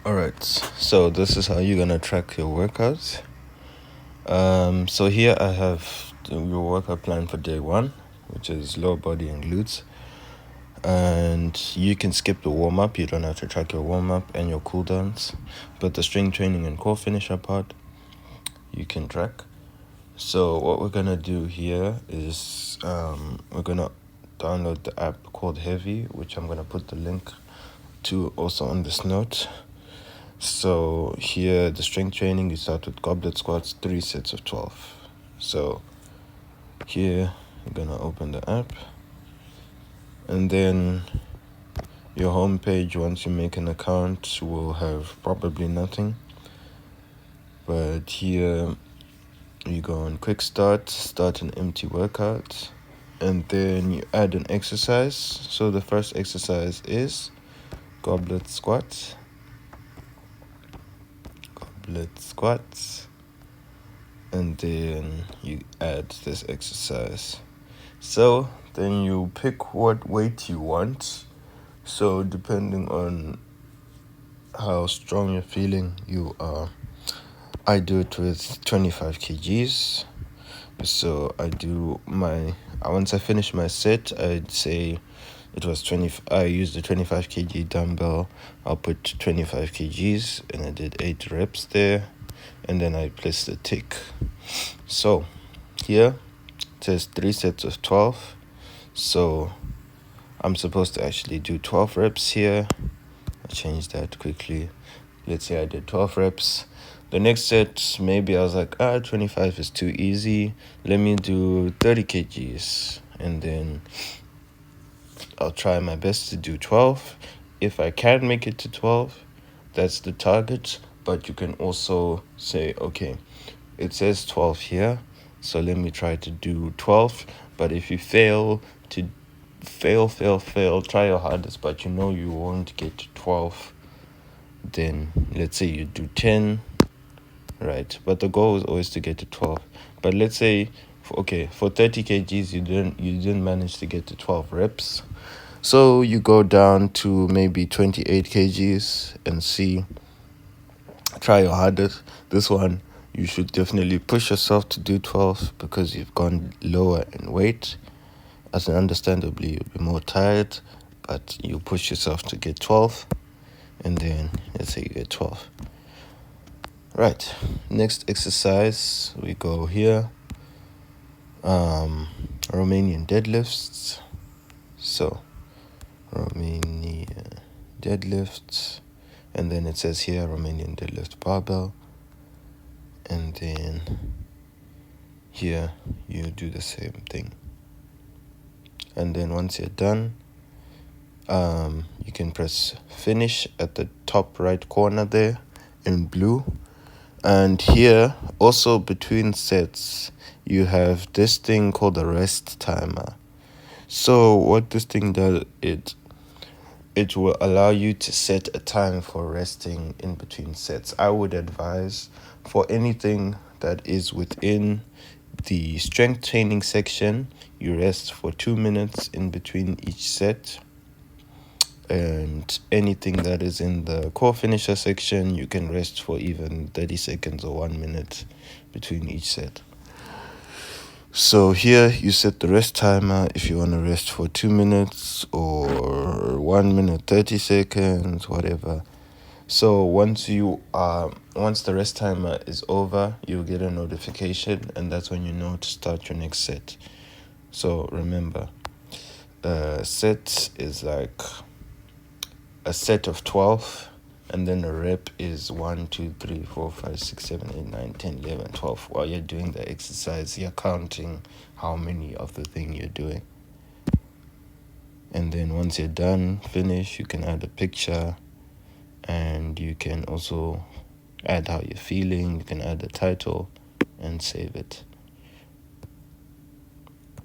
Alright, so this is how you're gonna track your workouts. So here I have your workout plan for day 1, which is lower body and glutes. And you can skip the warm-up, you don't have to track your warm-up and your cooldowns. But the strength training and core finisher part, you can track. So what we're gonna do here is we're gonna download the app called Hevy, which I'm gonna put the link to also on this note. So here, the strength training, you start with goblet squats, 3 sets of 12. So here, you're gonna open the app, and then your home page, once you make an account, will have probably nothing. But here, you go on quick start an empty workout, and then you add an exercise. So the first exercise is goblet squats, and then you add this exercise. So then you pick what weight you want. So depending on how strong you're feeling, I do it with 25 kgs. So once I finish my set, I'd say it was 20. I used a 25 kg dumbbell. I'll put 25 kgs, and I did 8 reps there, and then I placed the tick. So here it says 3 sets of 12. So I'm supposed to actually do 12 reps here. I changed that quickly. Let's say I did 12 reps. The next set, maybe I was like, 25 is too easy. Let me do 30 kgs, and then I'll try my best to do 12. If I can make it to 12, that's the target. But you can also say, okay, it says 12 here, so let me try to do 12. But if you fail, try your hardest, but you know you won't get to 12, then let's say you do 10, right? But the goal is always to get to 12. But let's say, for 30 kgs, you didn't manage to get to 12 reps. So you go down to maybe 28 kgs and try your hardest. This one, you should definitely push yourself to do 12 because you've gone lower in weight. As understandably, you'll be more tired, but you push yourself to get 12, and then let's say you get 12. Right, next exercise, we go here, Romanian deadlifts. So Romanian deadlifts, and then it says here Romanian deadlift barbell, and then here you do the same thing. And then once you're done, you can press finish at the top right corner there in blue. And here, also between sets, you have this thing called a rest timer. So what this thing does, it will allow you to set a time for resting in between sets. I would advise for anything that is within the strength training section, you rest for 2 minutes in between each set. And anything that is in the core finisher section, you can rest for even 30 seconds or 1 minute between each set. So here you set the rest timer if you want to rest for 2 minutes or 1 minute 30 seconds, whatever. So once the rest timer is over, you'll get a notification, and that's when you know to start your next set. So remember, set is like a set of 12, and then a rep is 1, 2, 3, 4, 5, 6, 7, 8, 9, 10, 11, 12. While you're doing the exercise, you're counting how many of the thing you're doing. And then once you're done, finish, you can add a picture, and you can also add how you're feeling. You can add a title and save it.